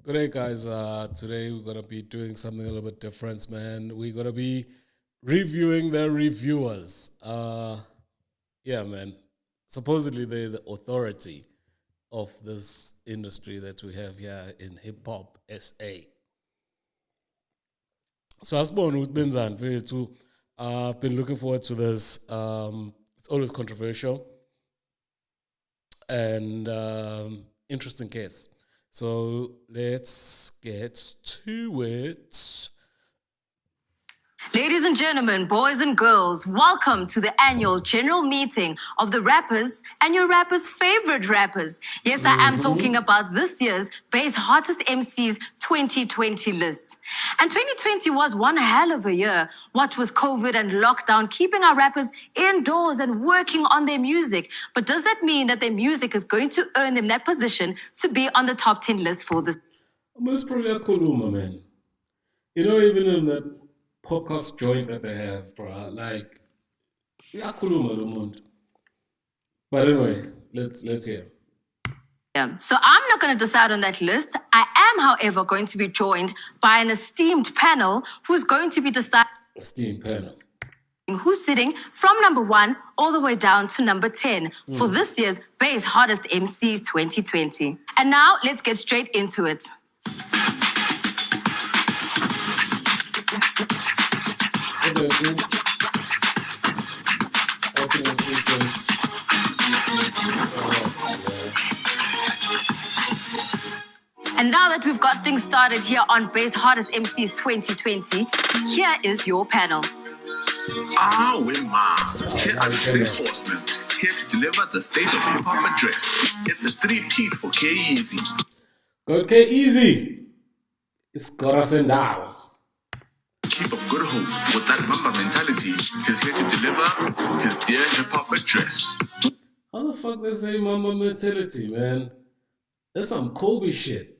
Good day, guys. Today we're gonna be doing something a little bit different, man. We're gonna be reviewing the reviewers. Yeah, man. Supposedly they're the authority of this industry that we have here in hip hop SA. So I suppose with Benzan, very too. I've been looking forward to this. It's always controversial and interesting case. So let's get to it. Ladies and gentlemen, boys and girls, welcome to the annual general meeting of the rappers and your rappers' favorite rappers. Yes, I am talking about this year's Base Hottest MCs 2020 list. And 2020 was one hell of a year, what with COVID and lockdown, keeping our rappers indoors and working on their music. But does that mean that their music is going to earn them that position to be on the top 10 list for this? Most probably a Koluma, man. You know, even in that podcast joint that they have, bro, like, yeah, Koluma, Lumund. But anyway, let's hear. Yeah. So I'm not going to decide on that list. I am, however, going to be joined by an esteemed panel who's going to be deciding Esteemed panel. who's sitting from number 1 all the way down to number 10 for this year's Base Hottest MCs 2020. And now let's get straight into it. Opening sequence. And now that we've got things started here on Base Hottest MCs 2020, here is your panel. We're here are the six horsemen, here to deliver the state of hip hop address. It's a three-peat for K-Easy. Go K-Easy. It's got us in now. Keep of good hope with that Mamba mentality. He's here to deliver his dear hip hop address. How the fuck they say mama mentality, man? That's some Kobe shit.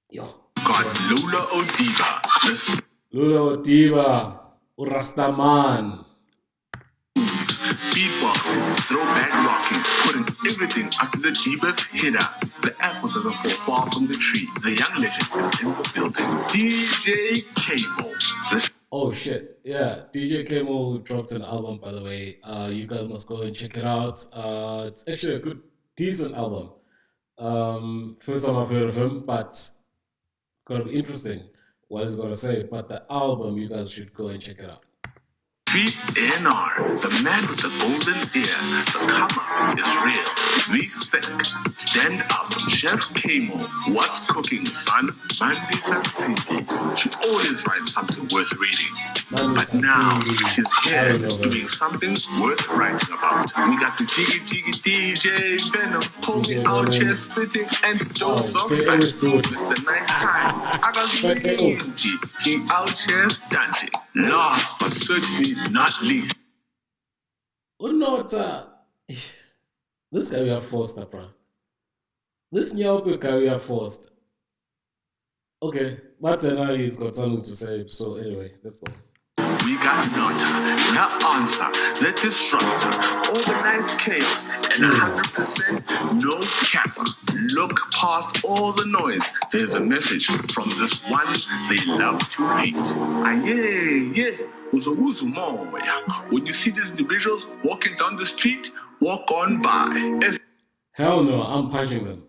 Yo. Got Lula Odiba, Lula Odiba, Urastaman. beatboxing, throwback rocking, putting everything after the Jeebus hitter. The apple doesn't fall far from the tree. The young legend is in the building. DJ Cable. Oh shit, yeah. DJ Kemo dropped an album, by the way. You guys must go and check it out. It's actually a good, decent album. First time I've heard of him, but gonna be interesting what he's gonna say. But the album, you guys should go and check it out. NR, the man with the golden ear. The cover is real. Be thick. Stand up. Chef Kamo. What's cooking, son? Mandy Santini. She always writes something worth reading. But now, she's here doing something worth writing about. We got the Jiggy DJ Venom, pulling out chest spitting and jokes of facts. With the nice time, I got the ENG. He out here stunting. Last but certainly not least. What not? This guy we have forced, bro. This new guy we have forced. Okay, but now he's got something to say. So anyway, let's go. We got Nota, the answer, the disruptor, organized chaos, and 100% no capper. Look past all the noise. There's a message from this one they love to hate. Yeah. When you see these individuals walking down the street, walk on by. Hell no, I'm punching them.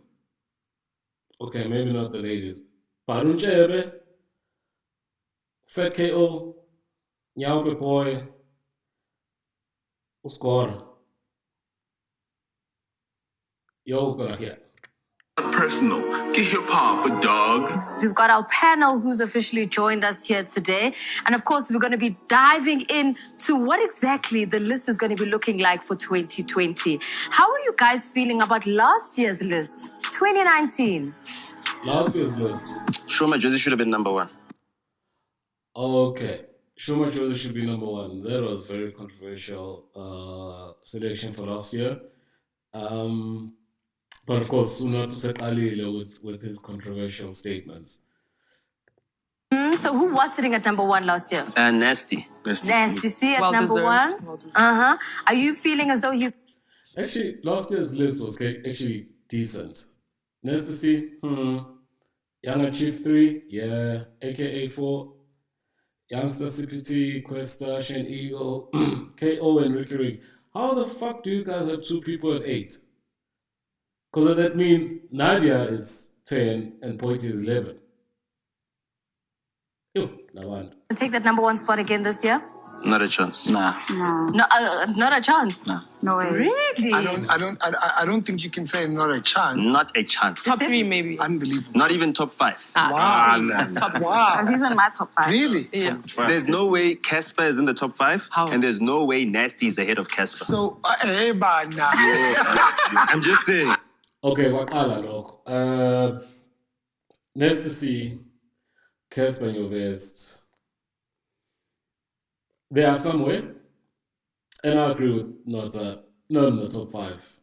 Okay, maybe not the ladies. Parunchebe, Fat KO, Nyaupe Boy, Uskora. Yo, gonna hit. Personal, get hip hop, dog. We've got our panel who's officially joined us here today. And of course, we're going to be diving in to what exactly the list is going to be looking like for 2020. How are you guys feeling about last year's list, 2019? Last year's list. Shoma Josie should have been number 1. Okay. Shoma Josie should be number 1. That was a very controversial selection for last year. But of course, Sunatu said Ali with his controversial statements. So who was sitting at number 1 last year? Nasty. Nasty C at Well number deserved. 1. Are you feeling as though he's... Actually, last year's list was actually decent. Ecstasy, Younger Chief 3, yeah, aka 4, Youngster CPT, Questa, Shane Eagle, KO, and Ricky Rick. How the fuck do you guys have 2 people at 8? Because that means Nadia is 10 and Poity is 11. Yo, no one. Take that number 1 spot again this year? Not a chance. Nah. No, not a chance. Nah. No way. Really? I don't think you can say not a chance. Not a chance. Top 3 maybe. Unbelievable. Not even top 5. Wow. Wow. He's in my top 5. Really? Yeah. There's no way Casper is in the top 5. How? And there's no way Nasty is ahead of Casper. So, hey, man. I'm just saying. Okay, waqala lokho. Next to see Casper and your vest. They are somewhere, and I agree with not in the top 5.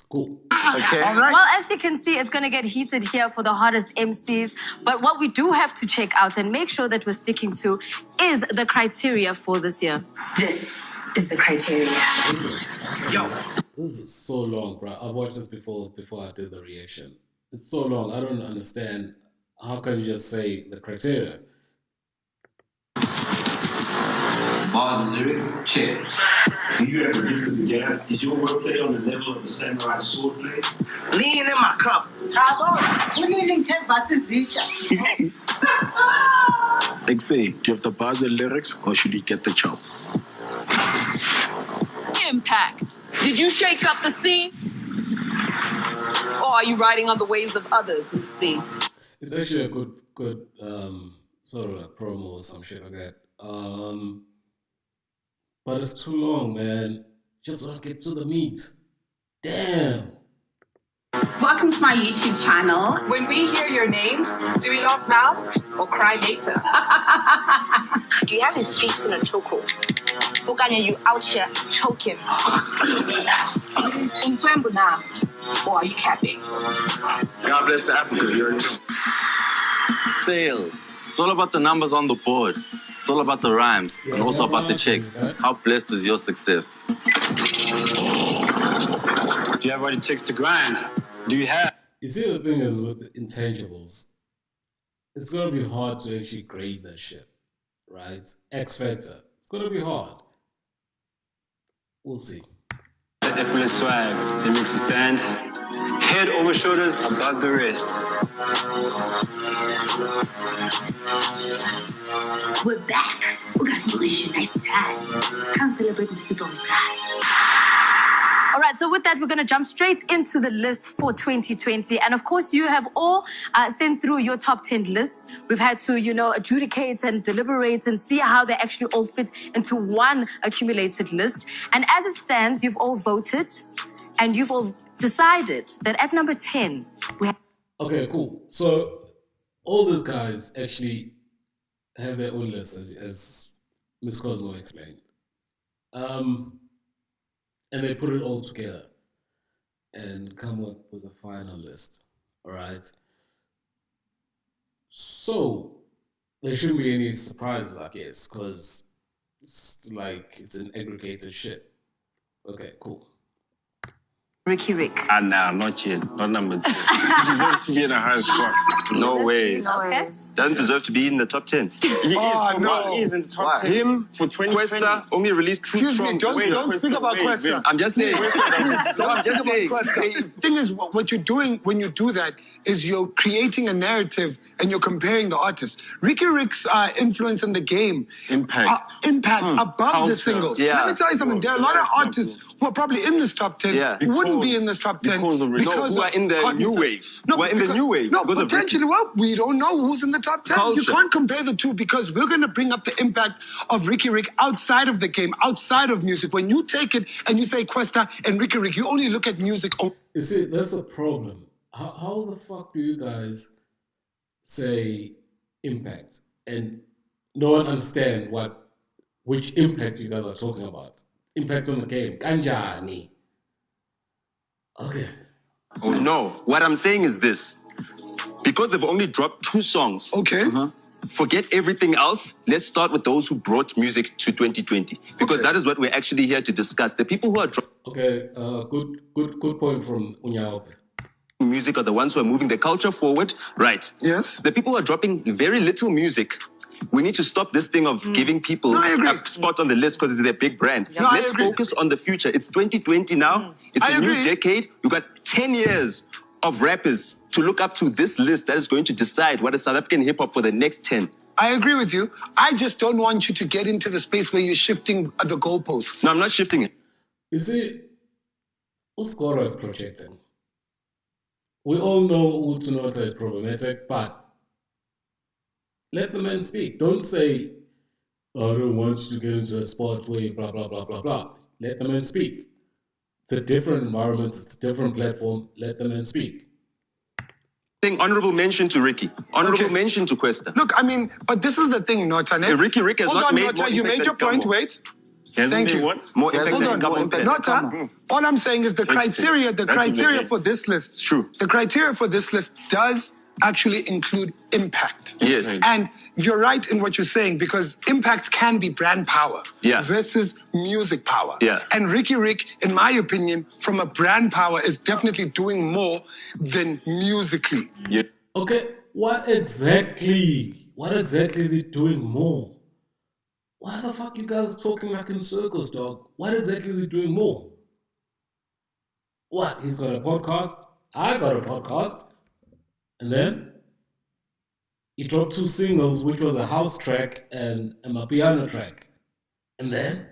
Cool. Okay. All right. Well, as you can see, it's going to get heated here for the hottest MCs. But what we do have to check out and make sure that we're sticking to is the criteria for this year. This is the criteria. This is so long, bro. I've watched this before I did the reaction. It's so long. I don't understand. How can you just say the criteria? Bars and lyrics, check. Do you ever get to the gap? Is your wordplay on the level of the samurai swordplay? Lean in my cup. Say, do you have the bars and lyrics or should you get the chop? Impact. Did you shake up the scene? Or are you riding on the waves of others in the scene? It's actually a good sort of like promo or some shit like that. But it's too long, man. Just want to get to the meat. Damn. Welcome to my YouTube channel. When we hear your name, do we laugh now or cry later? Do you have his face in a chokehold? Look at you out here choking. now. Or are you capping? God bless the Africa, you already know. Sales. It's all about the numbers on the board. It's all about the rhymes and also about the checks. How blessed is your success? Do you have what it takes to grind? Do you have? You see, the thing is with the intangibles, it's going to be hard to actually grade that shit, right? X Factor. It's going to be hard. We'll see. Effortless swag. It makes you stand head over shoulders above the wrist. We're back. We got Malaysia nice time. Come celebrate with Super Guys. All right, so with that, we're going to jump straight into the list for 2020. And of course, you have all sent through your top 10 lists. We've had to, adjudicate and deliberate and see how they actually all fit into one accumulated list. And as it stands, you've all voted and you've all decided that at number 10, we have... Okay, cool. So all these guys actually have their own list, as Ms. Cosmo explained. And they put it all together and come up with a final list, all right? So there shouldn't be any surprises, I guess, because it's an aggregated shit. Okay, cool. Ricky Rick. Nah, not yet. Not number 10. He deserves to be in a high spot. No way. Okay. Doesn't deserve to be in the top 10. He is in the top 10. Him For 2020. Questa only released 2 Excuse me, songs. don't speak about Questa. I'm just saying. The thing is, what you're doing when you do that is you're creating a narrative and you're comparing the artists. Ricky Rick's influence in the game, Impact. above Culture. the singles. Yeah. Let me tell you something. There are a lot of artists who are probably in this top 10 Yeah. who wouldn't be in this top 10 because of because who are in the Cotton new Fest. wave. No, Who are in the because- new wave No, because of potentially, well, we don't know who's in the top 10. You Culture. can't compare the two because we're going to bring up the impact of Ricky Rick outside of the game, outside of music. When you take it and you say Questa and Ricky Rick, you only look at music. You see, that's the problem. How the fuck do you guys say impact and no one understand which impact you guys are talking about? Impact on the game. Kanjani. Okay. Oh, no. What I'm saying is this. Because they've only dropped 2 songs. Okay. Forget everything else. Let's start with those who brought music to 2020. Because that is what we're actually here to discuss. The people who are Okay, good point from Unyaope. music are the ones who are moving the culture forward, right? Yes. The people who are dropping very little music, we need to stop this thing of giving people a spot on the list because it's their big brand. No, I Let's agree. focus on the future. It's 2020 now. It's a new decade. You got 10 years of rappers to look up to this list that is going to decide what is South African hip-hop for the next 10. I agree with you. I just don't want you to get into the space where you're shifting the goalposts. No, I'm not shifting it. You see, Uskoro is projecting. We all know Utunota is problematic, but let the man speak. Don't say, I don't want you to get into a spot where you blah, blah, blah, blah, blah. Let the man speak. It's a different environment. It's a different platform. Let the man speak. Honorable mention to Ricky. Honorable mention to Questa. Look, I mean, but this is the thing, Nota. Ricky has Hold not on, made Nota, more you impact made your than point. Gumbo. Wait. Hasn't Thank been you. what? More impact Hold than on, Gumbo. Nota. All I'm saying is the criteria for this list. It's true. The criteria for this list does actually include impact. Yes. And you're right in what you're saying because impact can be brand power versus music power. Yeah. And Ricky Rick, in my opinion, from a brand power is definitely doing more than musically. Yeah. Okay, what exactly is he doing more? Why the fuck you guys talking like in circles, dog? What exactly is he doing more? What, he's got a podcast? I got a podcast. And then he dropped 2 singles, which was a house track and a Mapiano track. And then?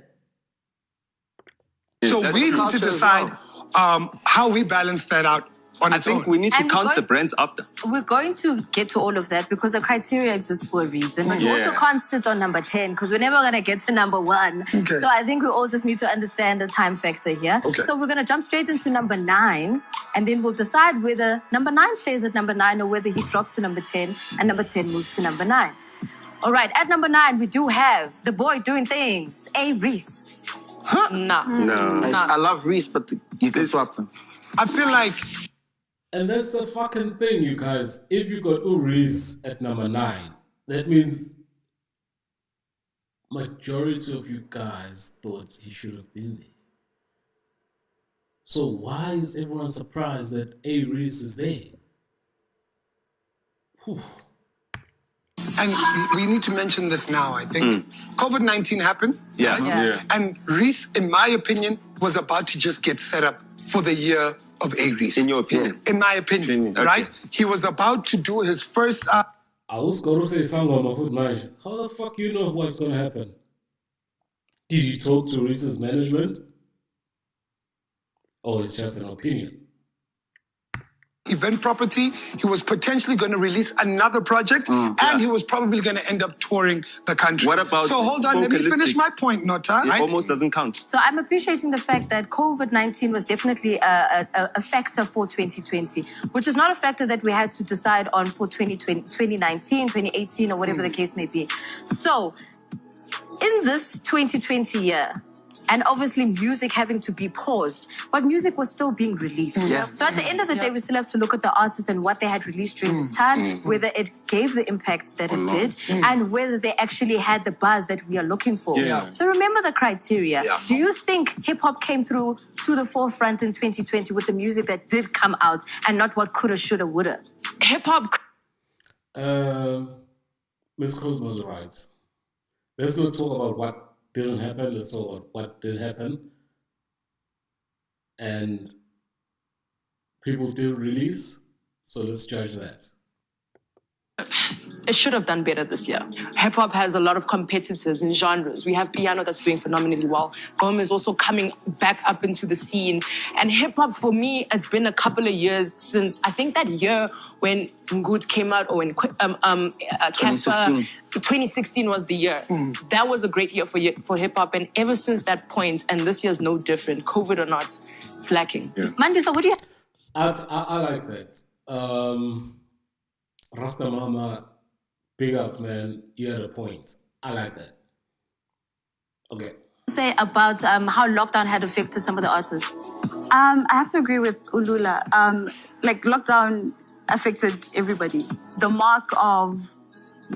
So we need to decide how we balance that out on its own. I think we need to And count the brands after. We're going to get to all of that because the criteria exists for a reason. But we also can't sit on number 10 because we're never going to get to number 1. Okay. So I think we all just need to understand the time factor here. Okay. So we're going to jump straight into number 9 and then we'll decide whether number 9 stays at number 9 or whether he drops to number 10 and number 10 moves to number 9. All right, at number 9, we do have the boy doing things, A. Reese. Nah. No. I love Reese, but you can swap them. I feel like... And that's the fucking thing, you guys. If you got Uriz at number 9, that means majority of you guys thought he should have been there. So why is everyone surprised that A-Reese is there? Whew. And we need to mention this now, I think. COVID-19 happened. Yeah. And Reese, in my opinion, was about to just get set up for the year of A-Reese. In your opinion? In my opinion, right? He was about to do his first... I was going to say Sangoma Food Manager. How the fuck you know what's going to happen? Did you talk to Reese's management? Or it's just an opinion? event property. He was potentially going to release another project, and he was probably going to end up touring the country. What about So hold on, let me finish my point, Nota. It Right? almost doesn't count. So I'm appreciating the fact that COVID-19 was definitely a factor for 2020, which is not a factor that we had to decide on for 2020, 2019, 2018, or whatever the case may be. So in this 2020 year, and obviously music having to be paused, but music was still being released. Yeah. So at the end of the day, we still have to look at the artists and what they had released during this time, whether it gave the impact that it did, and whether they actually had the buzz that we are looking for. Yeah. So remember the criteria. Yeah. Do you think hip-hop came through to the forefront in 2020 with the music that did come out and not what coulda, shoulda, woulda? Hip-hop... Ms. Cosmo's right. Let's not talk about what didn't happen. Let's talk about what did happen. And people did release, so let's judge that. It should have done better this year. Hip-hop has a lot of competitors in genres. We have piano that's doing phenomenally well. Gom is also coming back up into the scene. And hip-hop, for me, it's been a couple of years since, I think that year when Ngud came out, or when Casper, 2016 was the year. That was a great year for hip-hop. And ever since that point, and this year's no different, COVID or not, it's lacking. Yeah. Mandisa, what do you... I like that. Rasta Mama, big ups, man. You had a point. I like that. Okay. Say about how lockdown had affected some of the artists. I have to agree with Ulula. Like lockdown affected everybody. The mark of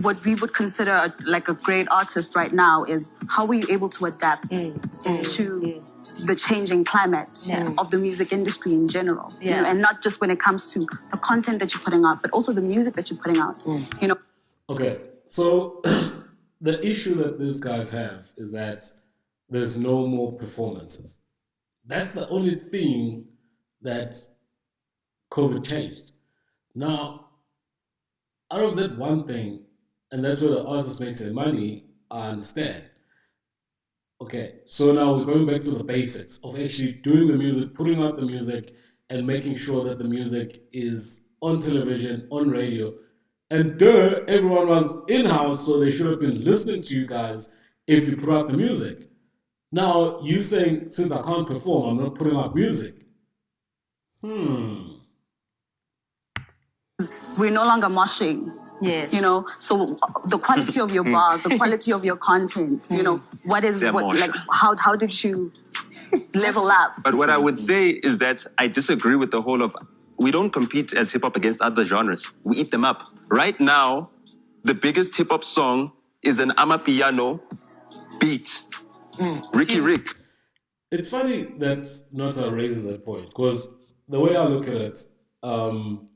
what we would consider like a great artist right now is how were you able to adapt to the changing climate of the music industry in general. You know, and not just when it comes to the content that you're putting out, but also the music that you're putting out. You know. Okay, so the issue that these guys have is that there's no more performances. That's the only thing that COVID changed. Now, out of that one thing, and that's where the artist makes their money, I understand. Okay, so now we're going back to the basics of actually doing the music, putting out the music, and making sure that the music is on television, on radio. And everyone was in-house, so they should have been listening to you guys if you put out the music. Now, you saying, since I can't perform, I'm not putting out music. We're no longer moshing. Yes. You know, so the quality of your bars, the quality of your content, you know, how did you level up? But what I would say is that I disagree with the whole of, we don't compete as hip hop against other genres. We eat them up. Right now, the biggest hip hop song is an Amapiano beat. Ricky Rick. It's funny that Nota raises that point, because the way I look at it, I'm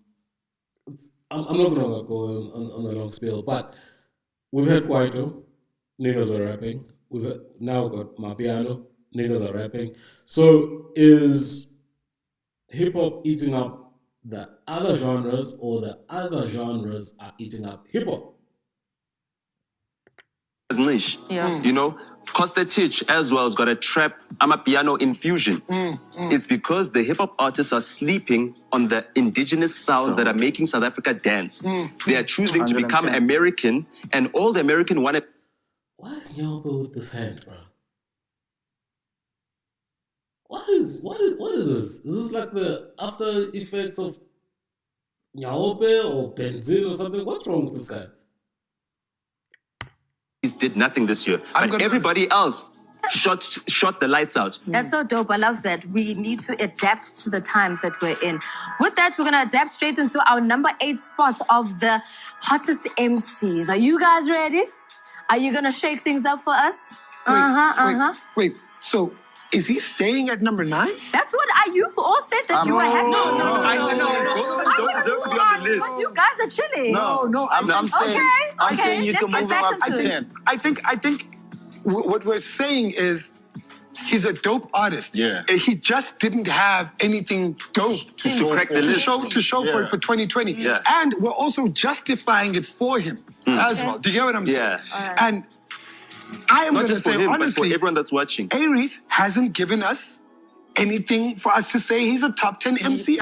not going to go on a long spiel, but we've had Kwaito, niggas were rapping. We've now got Mapiano, niggas are rapping. So is hip-hop eating up the other genres, or the other genres are eating up hip-hop? Niche. You know, Costa Titch as well has got a trap Amapiano infusion. It's because the hip hop artists are sleeping on the indigenous sounds that are making South Africa dance. They are choosing to become American, and all the American want to. Why is Nyobo with this hand, bro? What is this? Is this like the after effects of Nyaope or benzene or something? What's wrong with this guy? Did nothing this year, but everybody else shot the lights out. That's so dope. I love that. We need to adapt to the times that we're in. With that, we're going to adapt straight into our number 8 spot of the hottest MCs. Are you guys ready? Are you going to shake things up for us? Wait, so is he staying at number 9? That's what you all said that you were happy. No. Both of them don't deserve to be on the list. Because you guys are chilling. No. I'm saying you can move him up to 10. I think what we're saying is he's a dope artist. Yeah. And he just didn't have anything dope to show for it for 2020. Yeah. And we're also justifying it for him as well. Do you get what I'm saying? Yeah. And I am going to say, him, honestly, but for everyone that's watching, Aries hasn't given us anything for us to say he's a top 10 MC.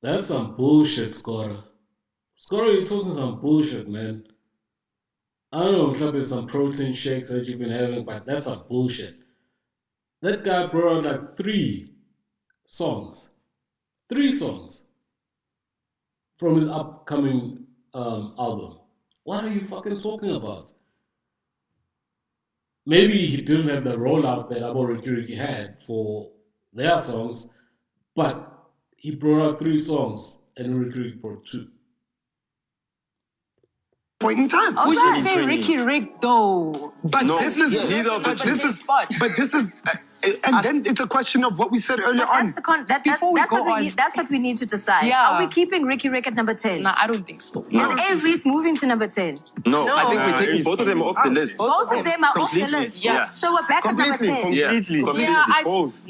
That's some bullshit, Scorer. Scorer, you're talking some bullshit, man. I don't know, club is some protein shakes that you've been having, but that's some bullshit. That guy brought out like 3 songs. 3 songs from his upcoming album. What are you fucking talking about? Maybe he didn't have the rollout that Abo Ricky had for their songs, but he brought out 3 songs and Ricky brought 2. Point in time. Would you say Ricky Rick though? But No, this is, and then it's a question of what we said earlier on. That's what we need to decide. Yeah. Are we keeping Ricky Rick at number 10? Nah, I don't think so. Is Aries moving to number 10? No, I think we're taking both of them off the list. Both of them are off the list. Yeah. So we're back at number 10. Completely. Both.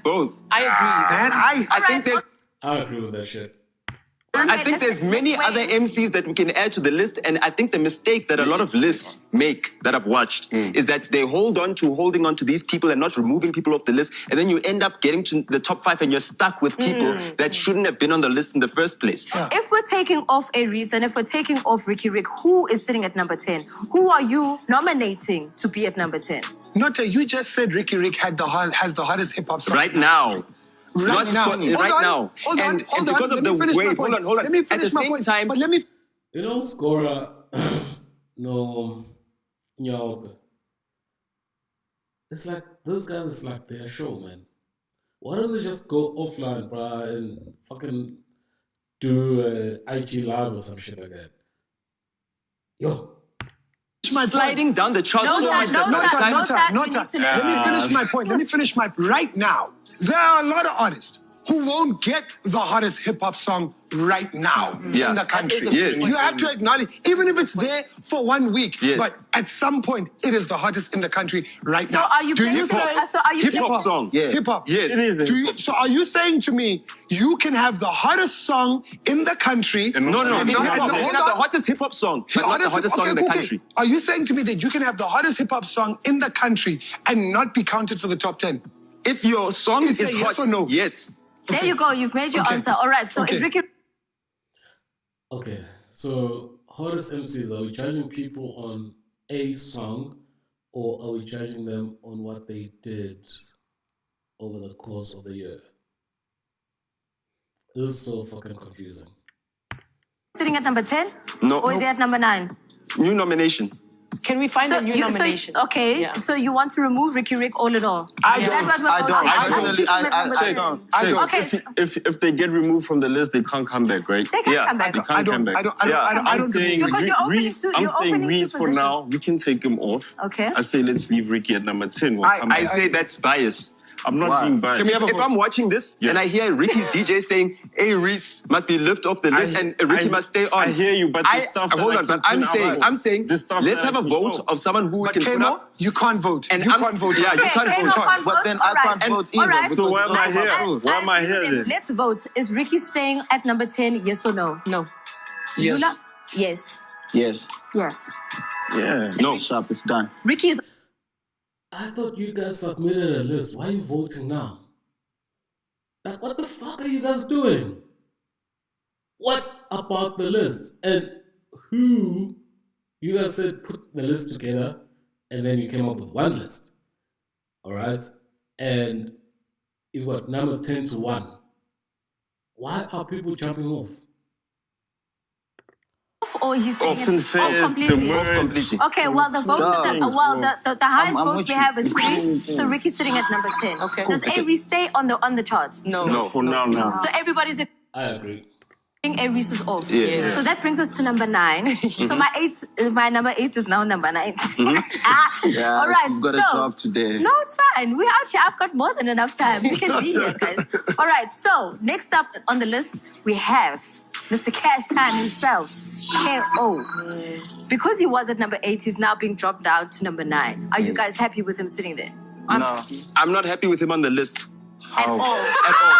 Both. I agree. And I think there's I agree with that shit. I think there's many other MCs that we can add to the list, and I think the mistake that a lot of lists make that I've watched is that they holding on to these people and not removing people off the list, and then you end up getting to the top 5 and you're stuck with people that shouldn't have been on the list in the first place. If we're taking off Aries and if we're taking off Ricky Rick, who is sitting at number 10? Who are you nominating to be at number 10? Nota, you just said Ricky Rick has the hottest hip hop song. Right now. Right now. Hold on. And because of the way, hold on. Let me finish At the my same point. time, But let me. You know, Scorer, no, it's like, those guys is like their show, man. Why don't they just go offline, bruh, and fucking do IG Live or some shit like that? Yo, my sliding down the chart No, so much that by the time- Let me finish my point. Right now, there are a lot of artists who won't get the hottest hip-hop song right now in the country. Yes. You have to acknowledge, even if it's there for 1 week, Yes. but at some point, it is the hottest in the country right now. Are you playing Hip-hop song. Yeah. Hip-hop. Yes. It is. So are you saying to me, you can have the hottest song in the country? No. and You not- can have hold the on. hottest hip-hop song, but not the hottest song in the country. Are you saying to me that you can have the hottest hip-hop song in the country and not be counted for the top 10? If your song It's a is yes hot, or no? yes. There you go. You've made your Okay. answer. All right. So Okay. is Ricky Okay, so hottest MCs, are we charging people on a song or are we charging them on what they did over the course of the year? This is so fucking confusing. sitting at number 10? No. Or is he at number 9? New nomination. Can we find a new nomination? Okay, Yeah. so you want to remove Ricky Rick all in all? I Is that don't. what we're I don't. voting? I I'll keep him at number 10. Check. Okay, If they get removed from the list, they can't come back, right? They can come back. They can't come back. I'm saying Because you're opening two- I'm you're saying opening two Reese for positions. now. We can take him off. Okay. I say let's leave Ricky at number 10. We'll come I back. say that's bias. I'm not being biased. If I'm watching this and I hear Ricky's DJ saying, "Hey, Reese must be lifted off the list and Ricky must stay on." I hear you, but the stuff that hold I on, but can I'm saying, the stuff let's that have I a push vote out. of someone who we But can put Kemo, up. you can't vote. And you I'm- can't vote. yeah, you Okay, can't Kamo vote. can't But vote. then All I can't right. vote All either. right. So why am I here? Why am I agree here with him. then? Let's vote. Is Ricky staying at number 10? Yes or no? No. Yes. Lula? Yes. Yes. Yes. Yeah. No. Sharp, it's done. Ricky is. I thought you guys submitted a list. Why are you voting now? Like, what the fuck are you guys doing? What about the list? And who, you guys said put the list together and then you came up with one list. All right? And you've got numbers 10 to 1. Why are people jumping off? Or he's staying Option at, first, the completely. word. Okay, well the vote, the highest I'm votes with we you. have is It's Reese. clean. So Ricky's sitting at number 10. Okay. Does Avery stay on the charts? No. For now. So everybody's I agree. Aries is off. Yes. So that brings us to number 9. So my number 8 is now number 9. Yeah, All right. you've got a so, job today. No, it's fine. We're out here. I've got more than enough time. We can be here, guys. All right. So next up on the list, we have Mr. Cash Time himself, KO. Because he was at number 8, he's now being dropped down to number 9. Are you guys happy with him sitting there? No. I'm not happy with him on the list. At all. At all.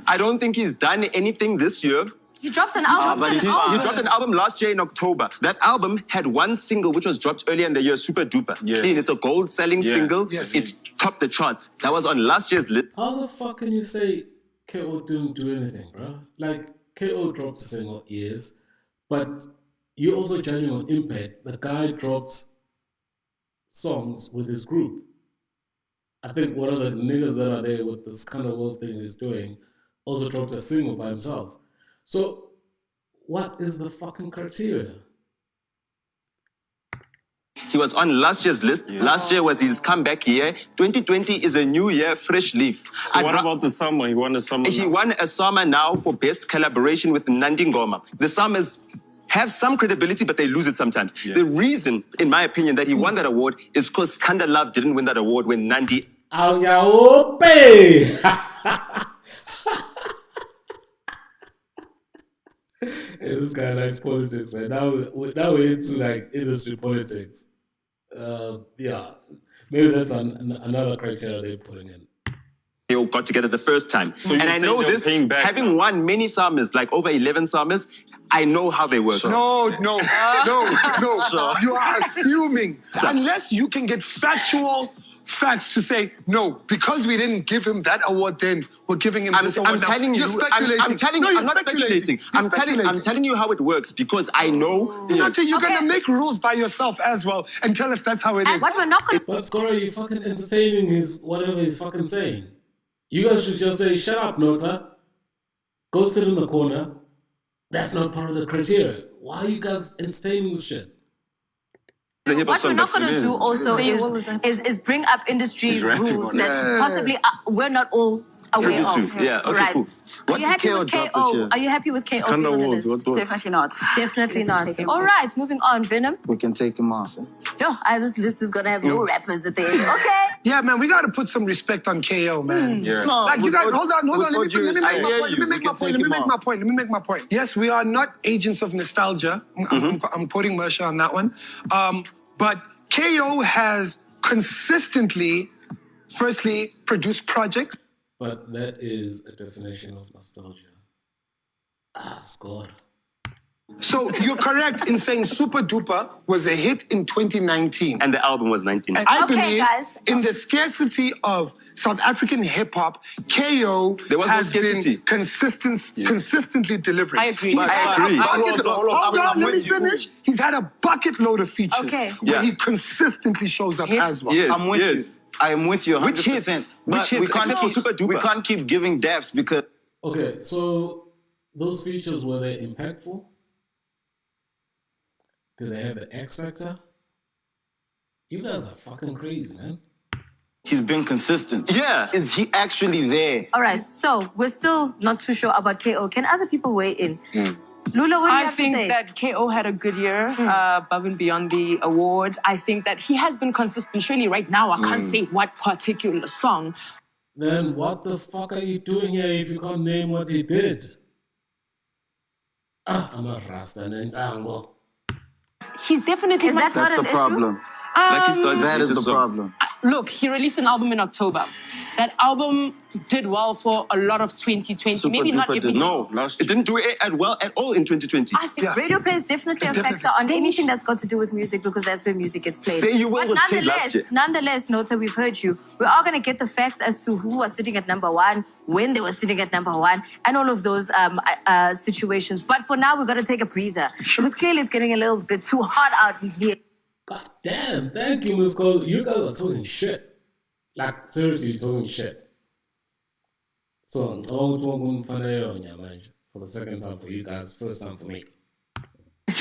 I don't think he's done anything this year. You dropped an album. But he dropped an album last year in October. That album had one single which was dropped earlier in the year, Super Duper. Yes. Clean. It's a gold selling single. Yes. It topped the charts. That was on last year's list. How the fuck can you say KO didn't do anything, bro? Like, KO dropped a single, yes, but you're also judging on impact. The guy drops songs with his group. I think one of the niggas that are there with this kind of world thing he's doing also dropped a single by himself. So, what is the fucking criteria? He was on last year's list. Yeah. Last year was his comeback year. 2020 is a new year, fresh leaf. So what about the summer? He won the summer. He now. won a summer now for best collaboration with Nandi Ngoma. The summers have some credibility, but they lose it sometimes. Yeah. The reason, in my opinion, that he won that award is because Skanda Love didn't win that award when Nandi. Hey, this guy likes politics, man. Now we're into like industry politics. Yeah, maybe that's another criteria they're putting in. They all got together the first time. So and you're I know saying they're this, paying back having now? won many summers, like over 11 summers, I know how they work. No. You are assuming. Unless you can get factual facts to say, no, because we didn't give him that award then, we're giving him this award I'm now. telling You're you, speculating. I'm telling No, you, you're I'm not speculating. I'm telling you how it works because I know. You're going to make rules by yourself as well and tell us that's how it is. What we're not going to... But Scora, you fucking entertaining whatever he's fucking saying. You guys should just say, shut up, Nota. Go sit in the corner. That's not part of the criteria. Why are you guys entertaining this shit? What we're not going to do also is bring up industry rules that possibly we're not all aware of. 22. Yeah, okay, right. cool. Are you happy with KO? Are you happy with KO being on the list? Definitely not. Definitely not. All right, moving on. Venom. We can take him off. Yo, this list is gonna have no rappers at the end. Okay. Yeah, man, we gotta put some respect on KO, man. Yeah. No, like you got hold on. with Let me make my point. Let me make my point. Yes, we are not agents of nostalgia. I'm quoting Mersha on that one. But KO has consistently, firstly, produced projects. But that is a definition of nostalgia. Score. So you're correct in saying Super Duper was a hit in 2019. And the album was 19. And I Okay, believe guys. in the scarcity of South African hip hop, KO There was no has been scarcity. consistently delivering. I agree. He's I had agree. a bucket Hold on, Hold on, I'm let me with you. finish. He's had a bucket load of features Okay. where Yeah. he consistently shows up Hits. as well. Yes, I'm with yes. you. I am with you 100%. Which hits? But Which we hits? can't Except for keep Super Duper. we can't keep giving deaths because Okay, so those features, were they impactful? Did they have the X factor? You guys are fucking crazy, man. he's been consistent. Yeah. Is he actually there? All right, so we're still not too sure about KO. Can other people weigh in? Lula, what do you I have think to say? that KO had a good year above and beyond the award. I think that he has been consistent. Surely right now, I can't say what particular song. Then what the fuck are you doing here if you can't name what he did? I'm a Rasta Nentango. He's definitely... Is that That's not the an problem. Like he started That is the song. problem. Look, he released an album in October. That album did well for a lot of 2020. Super Maybe not Duper every did No, it didn't do it well at all in 2020. I think radio play is definitely a factor on anything that's got to do with music because that's where music gets played. Say You Will But was played last year. nonetheless, Nota, we've heard you. We're all going to get the facts as to who was sitting at number one, when they were sitting at number one, and all of those situations. But for now, we've got to take a breather because clearly it's getting a little bit too hot out in here. God damn, thank you, Ms. Cole. You guys are talking shit. Like, seriously, you're talking shit. So, for the second time for you guys, first time for me.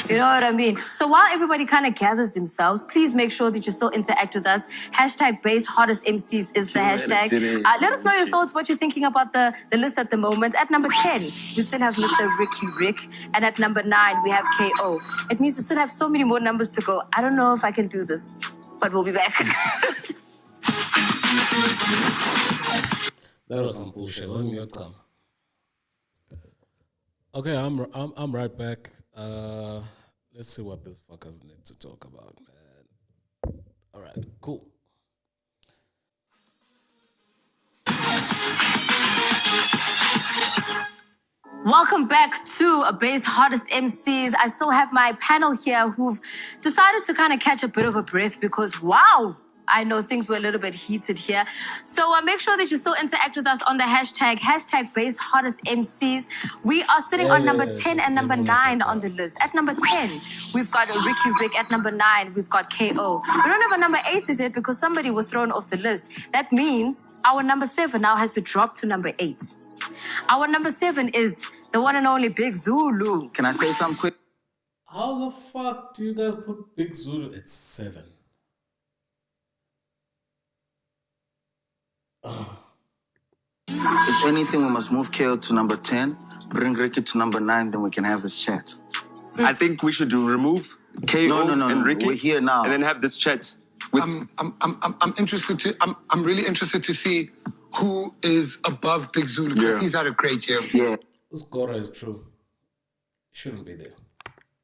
You know what I mean? So while everybody kind of gathers themselves, please make sure that you still interact with us. Hashtag Base Hottest MCs is the hashtag. Let us know your thoughts, what you're thinking about the list at the moment. At number 10, we still have Mr. Ricky Rick. And at number 9, we have KO. It means we still have so many more numbers to go. I don't know if I can do this, but we'll be back. That was some bullshit. Let me come. Okay, I'm right back. Let's see what these fuckers need to talk about, man. All right, cool. Welcome back to a Base Hottest MCs. I still have my panel here who've decided to kind of catch a bit of a breath because, wow, I know things were a little bit heated here. So make sure that you still interact with us on the hashtag Base Hottest MCs. We are sitting on number 10 and number 9 on the list. At number 10, we've got Ricky Rick. At number 9, we've got KO. We don't have a number 8 is it because somebody was thrown off the list. That means our number 7 now has to drop to number 8. Our number 7 is the one and only Big Zulu. Can I say something quick? How the fuck do you guys put Big Zulu at 7? If anything, we must move KO to number 10, bring Ricky to number 9, then we can have this chat. I think we should remove KO and Ricky. We're here now. And then have this chat. With I'm interested to. I'm really interested to see who is above Big Zulu because he's had a great year. Yeah. This Gora is true. Shouldn't be there.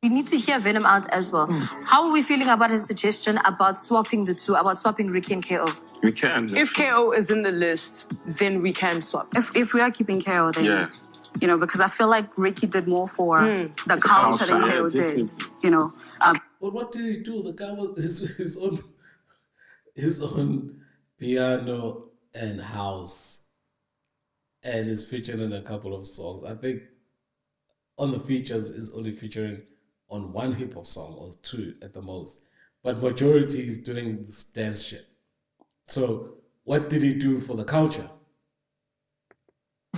We need to hear Venom out as well. How are we feeling about his suggestion about swapping the two, about swapping Ricky and KO? We can. If KO is in the list, then we can swap. If we are keeping KO, then Yeah. you know, because I feel like Ricky did more for the culture than KO did. You know, But what did he do? The guy was his own piano and house, and is featured in a couple of songs. I think on the features is only featuring on one hip hop song or 2 at the most, but majority is doing this dance shit. So what did he do for the culture?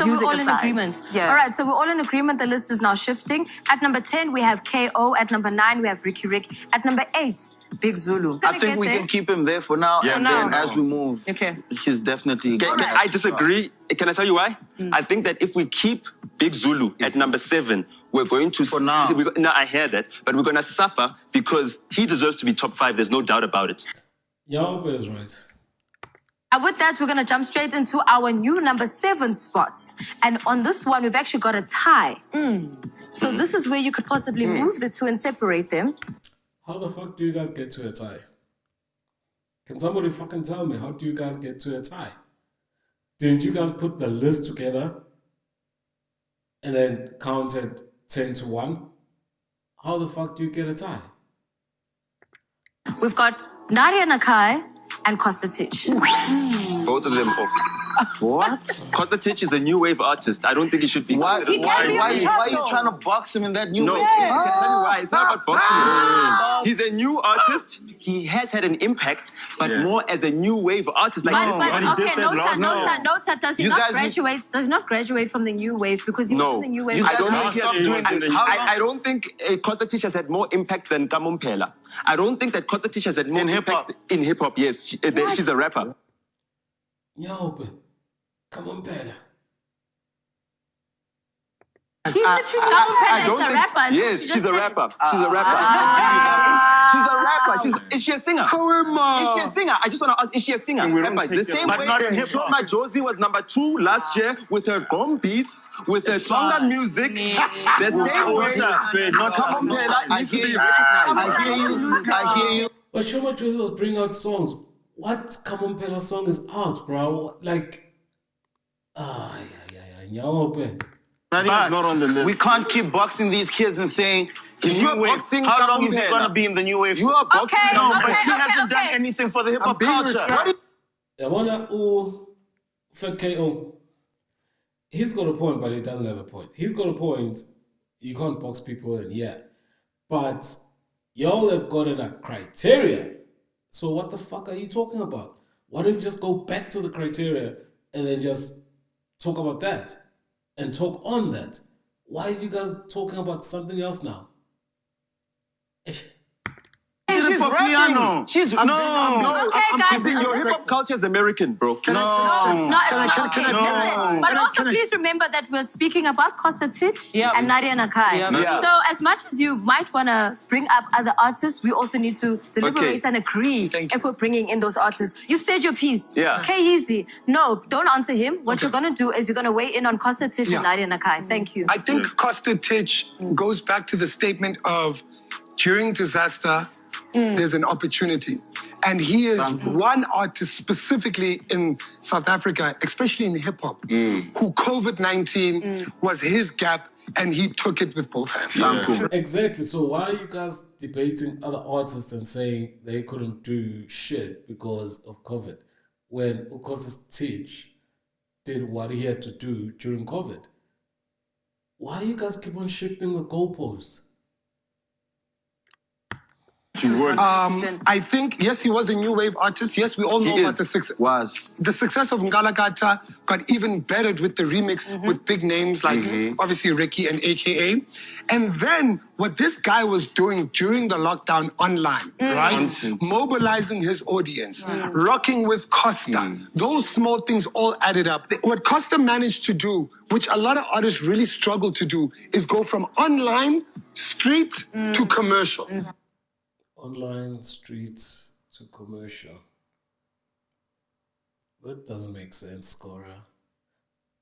So music we're all in aside. agreement. Yes. All right, so we're all in agreement. The list is now shifting. At number 10, we have KO. At number 9, we have Ricky Rick. At number 8, Big Zulu. I think we can keep him there for now, Yeah, and for then now. as we move, he's definitely. I disagree. Can I tell you why? I think that if we keep Big Zulu at number 7, we're going to... For now. No, I hear that. But we're going to suffer because he deserves to be top 5. There's no doubt about it. Y'all is right. And with that, we're going to jump straight into our new number 7 spots. And on this one, we've actually got a tie. So this is where you could possibly move the two and separate them. How the fuck do you guys get to a tie? Can somebody fucking tell me, how do you guys get to a tie? Didn't you guys put the list together and then counted 10 to 1? How the fuck do you get a tie? We've got Nadia Nakai and Kostatich. Both of them off. What? Kostatich is a new wave artist. I don't think he should be. Why are you trying to box him in that new wave? I can tell you why. It's not about boxing. He's a new artist. He has had an impact, but more as a new wave artist. But okay, Nota, does he not graduate from the new wave because he was in the new wave? I don't think he has doing this. I don't think Kostatich has had more impact than Kamompela. I don't think that Kostatich has had more impact in hip hop. Yes, she's a rapper. Yo, but come on, better. He's a rapper. Yes, she's a rapper. She's a rapper. She's a rapper. Is she a singer? Is she a singer? I just want to ask, is she a singer? The same way Shoma Josie was number 2 last year with her gom beats, with her Tonga music. The same way. Come on, Pela needs to be recognized. I hear you. But Shoma Josie was bringing out songs. What Come On Pela song is out, bro? Like, But not on the list. We can't keep boxing these kids and saying the new wave. How long is he going to be in the new wave? You are boxing. But she hasn't done anything for the hip hop culture. I wanna for KO. He's got a point, but he doesn't have a point. He's got a point. You can't box people in, but y'all have gotten a criteria. So what the fuck are you talking about? Why don't you just go back to the criteria and then just talk about that and talk on that? Why are you guys talking about something else now? She's for piano. She's Okay, guys. Your hip hop culture is American, bro. It's not. Listen, but also please remember that we're speaking about Kostatich and Nadia Nakai. So as much as you might want to bring up other artists, we also need to deliberate and agree if we're bringing in those artists. You've said your piece. K-Easy. No, don't answer him. What you're going to do is you're going to weigh in on Kostatich and Nadia Nakai. Thank you. I think Kostatich goes back to the statement of during disaster, there's an opportunity. And he is one artist specifically in South Africa, especially in hip hop, who COVID-19 was his gap and he took it with both hands. Exactly. So why are you guys debating other artists and saying they couldn't do shit because of COVID when Kostatich did what he had to do during COVID? Why you guys keep on shifting the goalposts? I think, yes, he was a new wave artist. Yes, we all know about the success. The success of Ngalakata got even bettered with the remix with big names like obviously Ricky and AKA. And then what this guy was doing during the lockdown online, right? Mobilizing his audience, rocking with Costa. Those small things all added up. What Costa managed to do, which a lot of artists really struggle to do, is go from online, street to commercial. Online, streets to commercial. That doesn't make sense, Cora.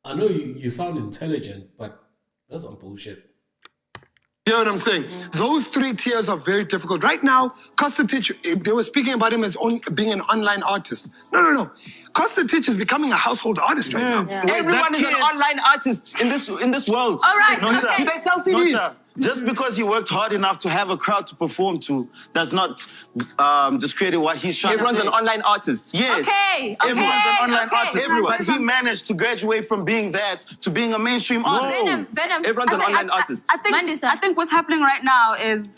I know you sound intelligent, but that's some bullshit. You know what I'm saying? Those 3 tiers are very difficult. Right now, Kostatich, they were speaking about him as being an online artist. No. Kostatich is becoming a household artist right now. Everyone is an online artist in this world. All right. Do they sell CDs? Just because he worked hard enough to have a crowd to perform to does not discredit what he's trying to say. Everyone's an online artist. Yes. Everyone's an online artist. But he managed to graduate from being that to being a mainstream artist. Venom. Everyone's an online artist. I think what's happening right now is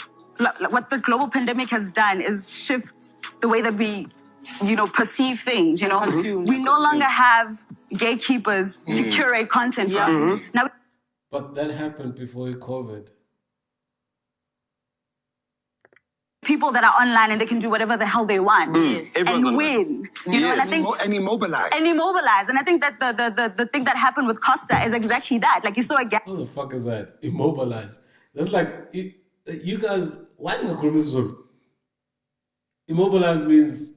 what the global pandemic has done is shift the way that we perceive things, We no longer have gatekeepers to curate content for us. Now, But that happened before COVID. people that are online and they can do whatever the hell they want and win. And I think and immobilize. And I think that the thing that happened with Costa is exactly that. Like you saw a gap. What the fuck is that? Immobilize. That's like you guys. Why didn't you call immobilize means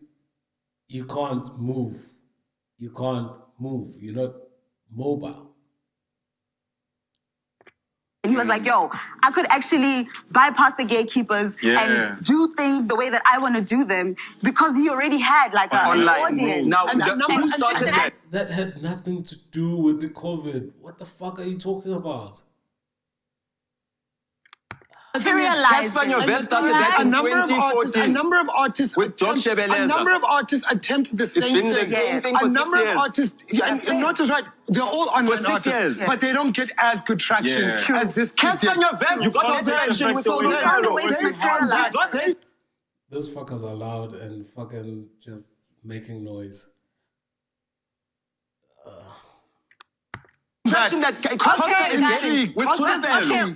you can't move. You can't move. You're not mobile. And he was like, yo, I could actually bypass the gatekeepers and do things the way that I want to do them because he already had like an audience. Now, who started that? That had nothing to do with the COVID. What the fuck are you talking about? Casper Nyovest started that in 2014. A number of artists with John Shebeleza. A number of artists attempt the same thing. A number of artists, and not just right, they're all online artists, but they don't get as good traction as this kid did. Casper Nyovest, you got attention with Those fuckers are loud and fucking just making noise. Traction that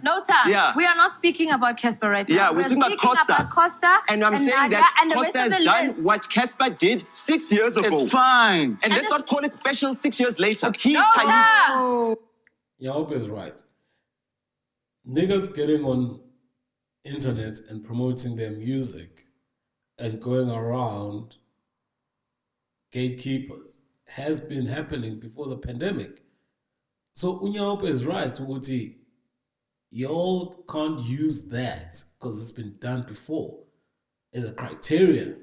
no time. Yeah. We are not speaking about Casper right now. Yeah, we're speaking about Costa. And I'm saying Nadia that and the Costa rest has of the done list. what Casper did 6 years ago. It's fine. And let's not call it special 6 years later. Yahope is right. Niggas getting on internet and promoting their music and going around gatekeepers has been happening before the pandemic. So Unyahope is right, Uguti. Y'all can't use that because it's been done before as a criteria.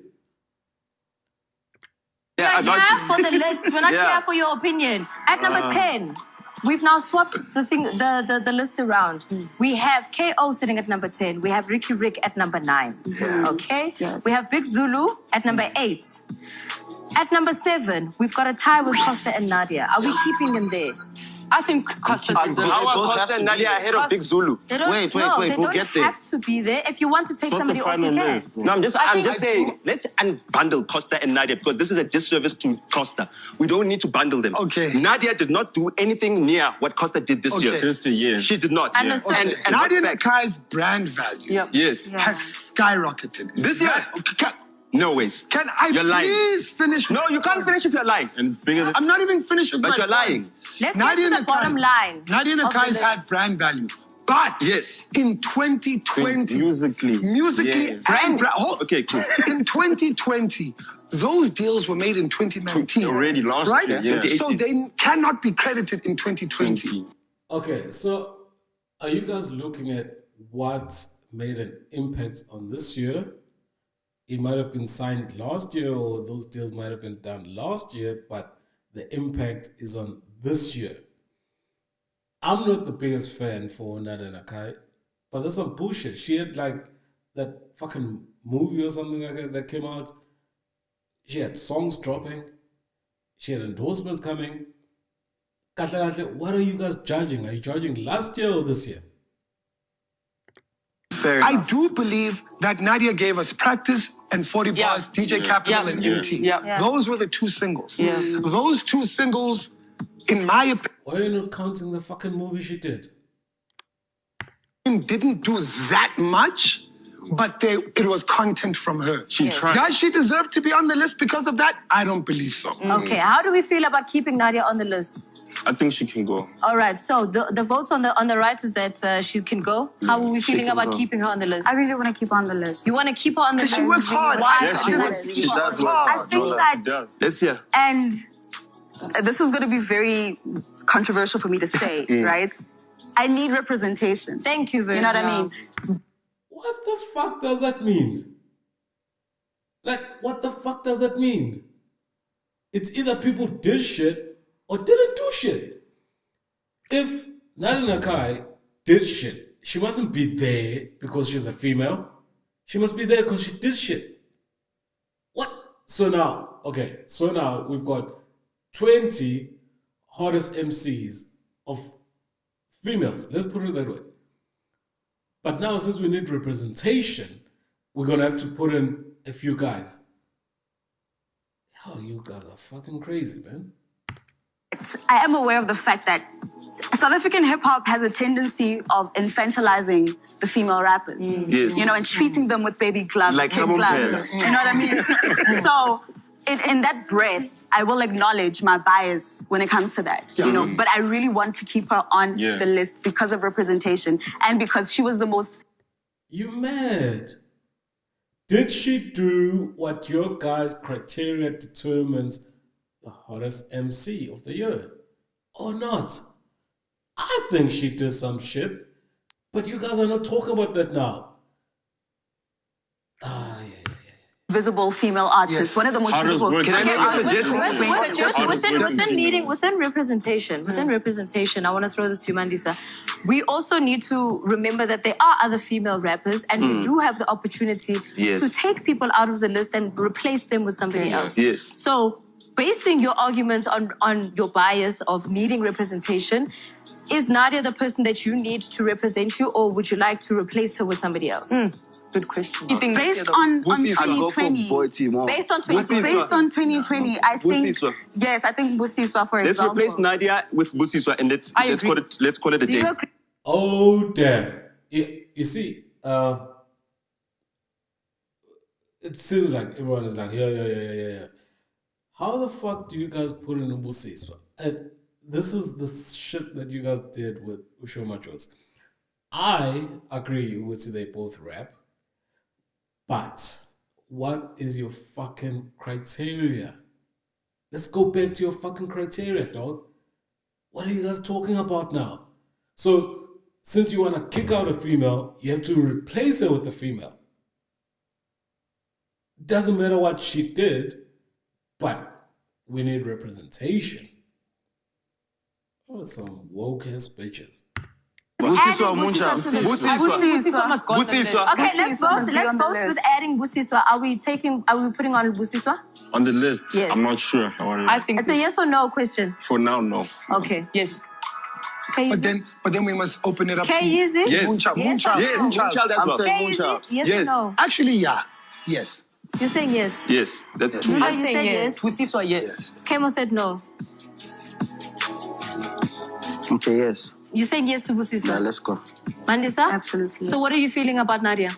We're here for the list. We're not here for your opinion. At number 10, we've now swapped the list around. We have KO sitting at number 10. We have Ricky Rick at number 9. Okay? Yes. We have Big Zulu at number 8. At number 7, we've got a tie with Costa and Nadia. Are we keeping them there? I think Costa deserves it. How are Costa and Nadia ahead of Big Zulu? They don't, Wait, no, we'll they don't get there. have to be there. If you want to take somebody off, you can. No, I'm just saying, let's unbundle Costa and Nadia because this is a disservice to Costa. We don't need to bundle them. Okay. Nadia did not do anything near what Costa did this year. This year. She did not. Understood. And Nadia what facts? Nakai's brand value Yes. has skyrocketed. This year? No ways. Can I You're lying. please finish? No, you can't finish if you're lying. And it's bigger than... I'm not even finished with But my you're lying. point. Let's get to the bottom line. Nadia of the Nakai's list. had brand value. But Yes. in 2020, Musically. Yes. and Okay, cool. in 2020, those deals were made in 2019. Already last right? year, yeah. So they cannot be credited in 2020. Okay, so are you guys looking at what made an impact on this year? It might have been signed last year or those deals might have been done last year, but the impact is on this year. I'm not the biggest fan for Nadia Nakai, but there's some bullshit. She had like that fucking movie or something like that that came out. She had songs dropping. She had endorsements coming. What are you guys judging? Are you judging last year or this year? I do believe that Nadia gave us Practice and 40 Bars, DJ Capital and MT. Those were the two singles. Those two singles, in my opinion, why are you not counting the fucking movie she did? Didn't do that much, but it was content from her. She tried. Does she deserve to be on the list because of that? I don't believe so. Okay, how do we feel about keeping Nadia on the list? I think she can go. All right, so the votes on the right is that she can go. How are we feeling about keeping her on the list? I really want to keep her on the list. You want to keep her on the list? She works hard. Why? Yes, she does work I hard. think that, does. Let's hear. and this is going to be very controversial for me to say, right? I need representation. Thank you very much. You know what I mean? What the fuck does that mean? Like, what the fuck does that mean? It's either people did shit or didn't do shit. If Nadia Nakai did shit, she mustn't be there because she's a female. She must be there because she did shit. What? So now we've got 20 hottest MCs of females. Let's put it that way. But now, since we need representation, we're going to have to put in a few guys. Oh, you guys are fucking crazy, man. I am aware of the fact that South African hip hop has a tendency of infantilizing the female rappers. Yes. You know, and treating them with baby gloves, Like kid gloves. Hamilton. You know what I mean? So, in that breath, I will acknowledge my bias when it comes to that. You know, but I really want to keep her on the list because of representation and because she was the most. You mad? Did she do what your guys' criteria determines the hottest MC of the year? Or not? I think she did some shit, but you guys are not talking about that now. Visible female artists. One of the most visible. Can I make a suggestion? Within representation, I want to throw this to you, Mandisa. We also need to remember that there are other female rappers, and we do have the opportunity to take people out of the list and replace them with somebody else. Yes. So, basing your argument on your bias of needing representation, is Nadia the person that you need to represent you, or would you like to replace her with somebody else? Good question. Based on I'd go for 2020. Boy Timo. Based on 2020. Based on 2020, I think. Yes, I think Busiswa, for Let's example. replace Nadia with Busiswa and let's call it a Do you day. agree? Oh, damn. You see, it seems like everyone is like, yeah. How the fuck do you guys put in a Busiswa? And this is the shit that you guys did with Ushoma Jones. I agree with you, they both rap. But what is your fucking criteria? Let's go back to your fucking criteria, dog. What are you guys talking about now? So, since you want to kick out a female, you have to replace her with a female. Doesn't matter what she did, but we need representation. Oh, some woke ass bitches. Busiswa Muncha. Busiswa must go on the list. Okay, let's vote with adding Busiswa. Are we putting on Busiswa? On the list? Yes. I'm not sure. I think It's a yes or no question. For now, no. Okay. yes. But then we must open it up. K-Easy? Yes. Moonchild. Yes or Moonchild. Yes, no? Moonchild as well. K-Easy? Yes or Yes. no? Actually, yeah. Yes. You're saying yes. Yes, that's true. Ruba, I'm you saying said yes. yes. Busiswa, yes. Kemo said no. Okay, yes. You said yes to Yeah, Busiswa. let's go. Mandisa? Absolutely. So what are you feeling about Nadia?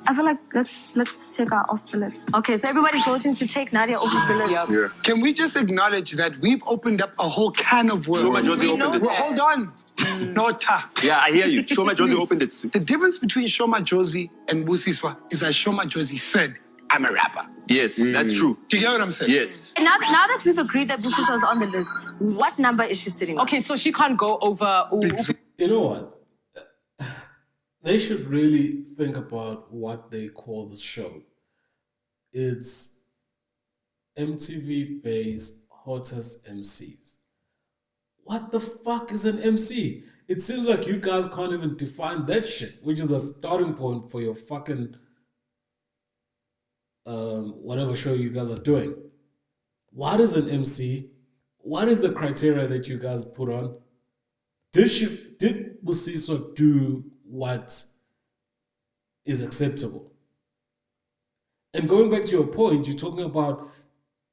I feel like let's take her off the list. Okay, so everybody's voting to take Nadia off the list. Yeah. Can we just acknowledge that we've opened up a whole can of worms? Shoma Josie opened it. Well, hold on. Nota. Yeah, I hear you. Shoma Josie opened it. The difference between Shoma Josie and Busiswa is that Shoma Josie said, I'm a rapper. Yes, that's true. Do you get what I'm saying? Yes. And now that we've agreed that Busiswa is on the list, what number is she sitting on? Okay, so she can't go over. You know what? They should really think about what they call the show. It's MTV Base Hottest MCs. What the fuck is an MC? It seems like you guys can't even define that shit, which is a starting point for your fucking whatever show you guys are doing. What is an MC? What is the criteria that you guys put on? Did Busiswa do what is acceptable? And going back to your point, you're talking about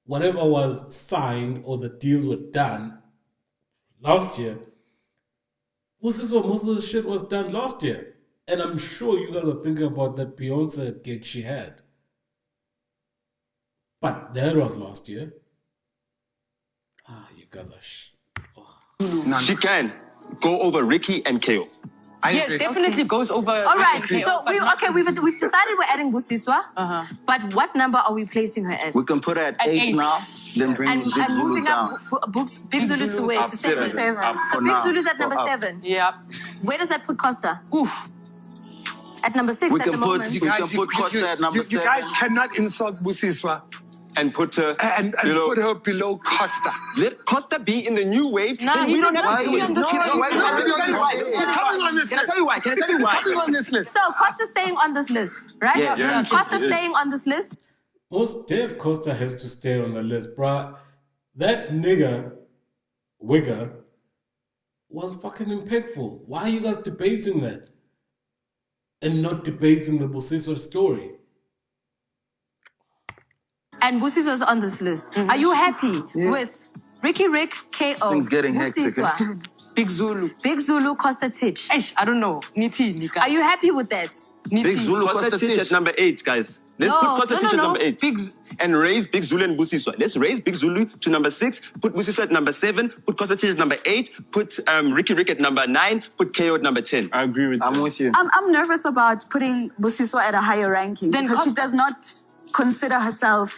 whatever was signed or the deals were done last year. Busiswa, most of the shit was done last year. And I'm sure you guys are thinking about that Beyonce gig she had. But that was last year. You guys are She can go over Ricky and KO. Yes, definitely goes over. All right, so we've decided we're adding Busiswa. But what number are we placing her at? We can put her at 8 now, then bring And Big Zulu moving down. up Big Zulu to where? To 7. So Big Zulu's at number 7. Yeah. Where does that put Costa? At number 6 We at can the put- moment. we can put Costa at number You guys cannot insult Busiswa and put her and put her below Costa. Let Costa be in the new wave. Nah, then he we don't deserves have to to be on this list. Wait, He's let me tell you why. He's coming on this Can I list. tell you why? Can I tell you why? He's coming on this list. So Costa's staying on this list, right? Yeah. Costa's It is. staying on this list. Most Dave Costa has to stay on the list, bruh. That nigga, Wigger, was fucking impactful. Why are you guys debating that? And not debating the Busiswa story? and Busiswa's on this list. Are you happy with Ricky Rick, KO, Things getting hectic. Busiswa, Big Zulu. Big Zulu, Costa Titch? I don't know. Niti. Are you happy with that? Big Zulu, Costa Titch at number 8, guys. Let's put Costa Titch at number 8. And raise Big Zulu and Busiswa. Let's raise Big Zulu to number 6, put Busiswa at number 7, put Costa Titch at number 8, put Ricky Rick at number 9, put KO at number 10. I agree with you. I'm with you. I'm nervous about putting Busiswa at a higher ranking because she does not consider herself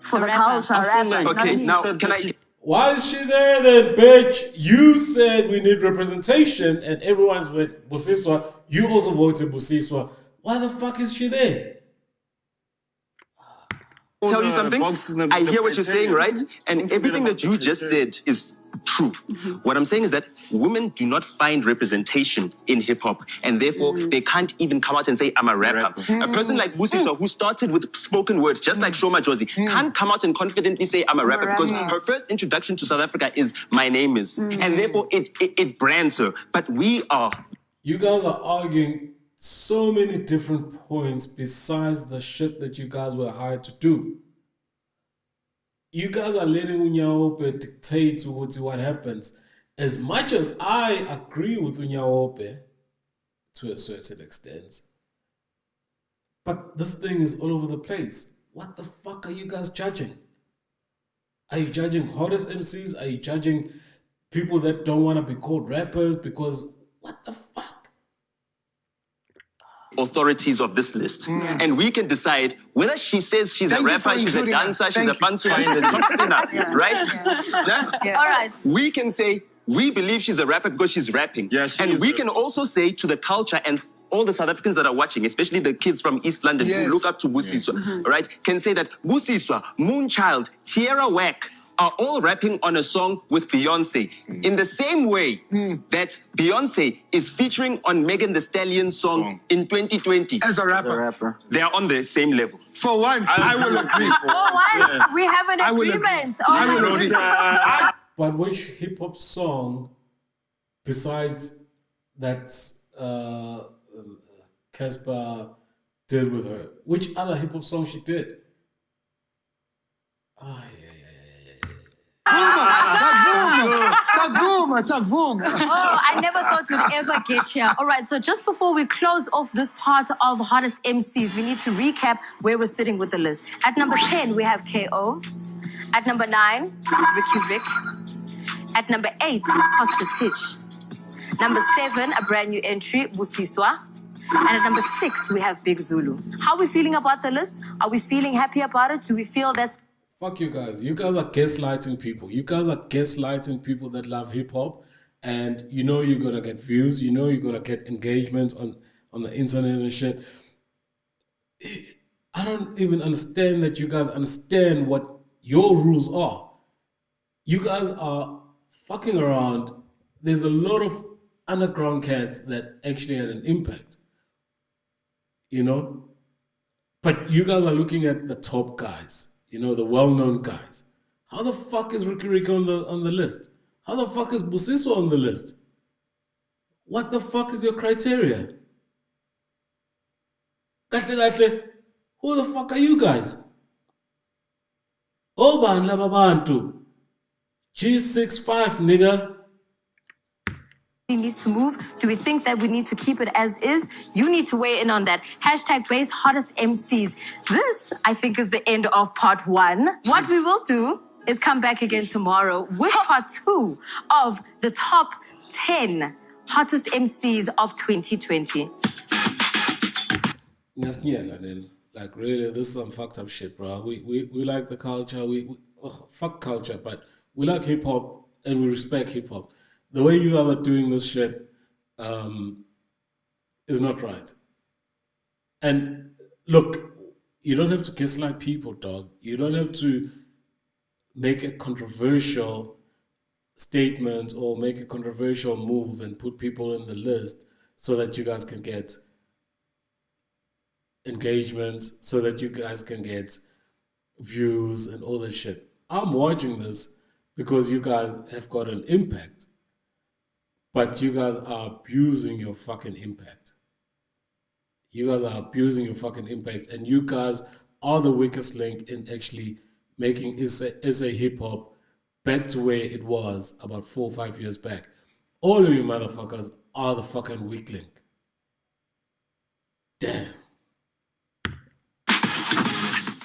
for the culture. Okay, now can I... Why is she there then, bitch? You said we need representation and everyone's with Busiswa. You also voted Busiswa. Why the fuck is she there? Tell you something? I hear what you're saying, right? And everything that you just said is true. What I'm saying is that women do not find representation in hip-hop, and therefore they can't even come out and say, I'm a rapper. A person like Busiswa, who started with spoken words, just like Shoma Josie, can't come out and confidently say, I'm a rapper, because her first introduction to South Africa is My Name Is. And therefore it brands her. But we are... You guys are arguing so many different points besides the shit that you guys were hired to do. You guys are letting Unyaope dictate what happens. As much as I agree with Unyaope to a certain extent, but this thing is all over the place. What the fuck are you guys judging? Are you judging hottest MCs? Are you judging people that don't want to be called rappers? Because what the fuck? Authorities of this list, and we can decide whether she says she's a rapper, she's a dancer, she's a pantsuit, she's a top spinner, right? All right. We can say we believe she's a rapper because she's rapping, and we can also say to the culture and all the South Africans that are watching, especially the kids from East London who look up to Busiswa, right, can say that Busiswa, Moonchild, Tierra Whack are all rapping on a song with Beyonce. In the same way that Beyonce is featuring on Megan Thee Stallion's song in 2020. As a rapper. They are on the same level. For once, I will agree. For once, we have an agreement. I will agree. But which hip-hop song besides that Casper did with her? Which other hip-hop song she did? Oh, I never thought we'd ever get here. All right, so just before we close off this part of Hottest MCs, we need to recap where we're sitting with the list. At number 10, we have KO. At number 9, Ricky Rick. At number 8, Costa Titch. Number 7, a brand new entry, Busiswa. And at number 6, we have Big Zulu. How are we feeling about the list? Are we feeling happy about it? Do we feel that's... Fuck you guys. You guys are gaslighting people. You guys are gaslighting people that love hip-hop. And you know you're going to get views. You know you're going to get engagement on the internet and shit. I don't even understand that you guys understand what your rules are. You guys are fucking around. There's a lot of underground cats that actually had an impact. You know? But you guys are looking at the top guys. You know, the well-known guys. How the fuck is Ricky Rick on the list? How the fuck is Busiswa on the list? What the fuck is your criteria? Who the fuck are you guys? Oban Lababantu. G65, nigga. Needs to move? Do we think that we need to keep it as is? You need to weigh in on that. Hashtag Base Hottest MCs. This, I think, is the end of part 1. What we will do is come back again tomorrow with part 2 of the top 10 hottest MCs of 2020. Like, really, this is some fucked up shit, bro. We like the culture. Fuck culture, but we like hip hop and we respect hip hop. The way you are doing this shit is not right. And look, you don't have to gaslight people, dog. You don't have to make a controversial statement or make a controversial move and put people in the list so that you guys can get engagement, so that you guys can get views and all that shit. I'm watching this because you guys have got an impact. But you guys are abusing your fucking impact. You guys are abusing your fucking impact. And you guys are the weakest link in actually making SA hip hop back to where it was about 4 or 5 years back. All of you motherfuckers are the fucking weak link.